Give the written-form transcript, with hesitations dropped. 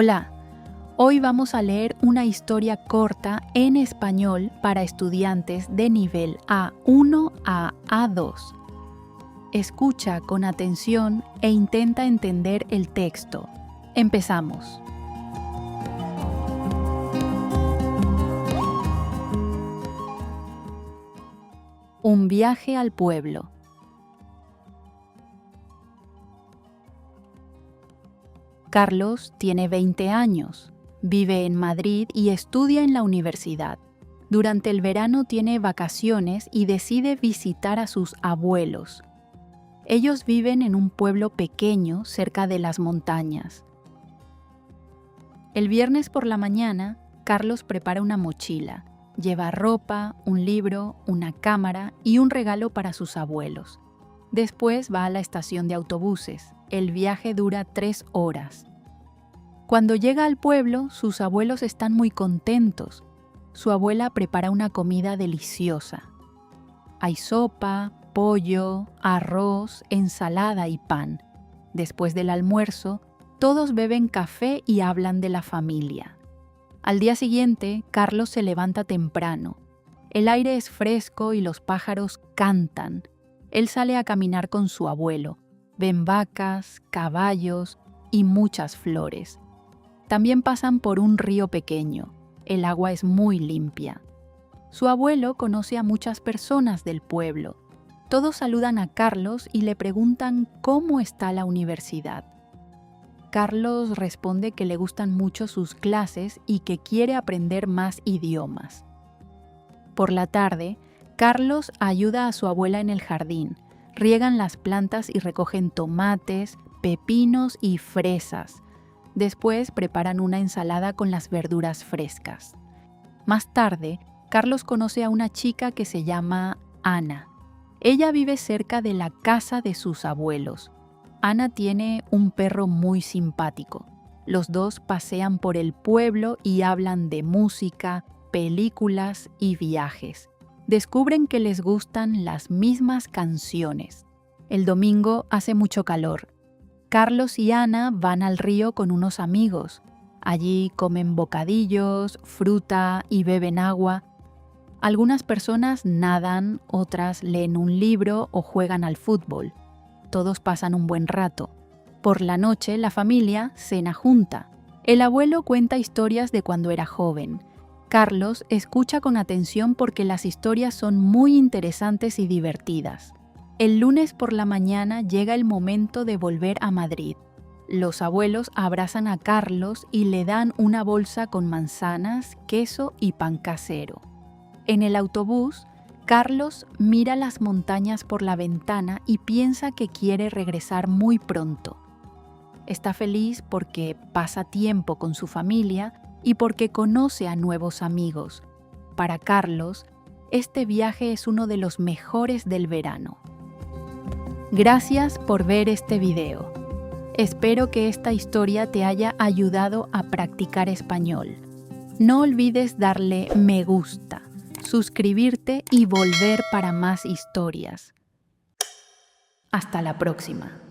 Hola, hoy vamos a leer una historia corta en español para estudiantes de nivel A1 a A2. Escucha con atención e intenta entender el texto. Empezamos. Un viaje al pueblo. Carlos tiene 20 años, vive en Madrid y estudia en la universidad. Durante el verano tiene vacaciones y decide visitar a sus abuelos. Ellos viven en un pueblo pequeño cerca de las montañas. El viernes por la mañana, Carlos prepara una mochila. Lleva ropa, un libro, una cámara y un regalo para sus abuelos. Después va a la estación de autobuses. El viaje dura 3 horas. Cuando llega al pueblo, sus abuelos están muy contentos. Su abuela prepara una comida deliciosa. Hay sopa, pollo, arroz, ensalada y pan. Después del almuerzo, todos beben café y hablan de la familia. Al día siguiente, Carlos se levanta temprano. El aire es fresco y los pájaros cantan. Él sale a caminar con su abuelo. Ven vacas, caballos y muchas flores. También pasan por un río pequeño. El agua es muy limpia. Su abuelo conoce a muchas personas del pueblo. Todos saludan a Carlos y le preguntan cómo está la universidad. Carlos responde que le gustan mucho sus clases y que quiere aprender más idiomas. Por la tarde, Carlos ayuda a su abuela en el jardín. Riegan las plantas y recogen tomates, pepinos y fresas. Después preparan una ensalada con las verduras frescas. Más tarde, Carlos conoce a una chica que se llama Ana. Ella vive cerca de la casa de sus abuelos. Ana tiene un perro muy simpático. Los dos pasean por el pueblo y hablan de música, películas y viajes. Descubren que les gustan las mismas canciones. El domingo hace mucho calor. Carlos y Ana van al río con unos amigos. Allí comen bocadillos, fruta y beben agua. Algunas personas nadan, otras leen un libro o juegan al fútbol. Todos pasan un buen rato. Por la noche, la familia cena junta. El abuelo cuenta historias de cuando era joven. Carlos escucha con atención porque las historias son muy interesantes y divertidas. El lunes por la mañana llega el momento de volver a Madrid. Los abuelos abrazan a Carlos y le dan una bolsa con manzanas, queso y pan casero. En el autobús, Carlos mira las montañas por la ventana y piensa que quiere regresar muy pronto. Está feliz porque pasa tiempo con su familia y porque conoce a nuevos amigos. Para Carlos, este viaje es uno de los mejores del verano. Gracias por ver este video. Espero que esta historia te haya ayudado a practicar español. No olvides darle me gusta, suscribirte y volver para más historias. Hasta la próxima.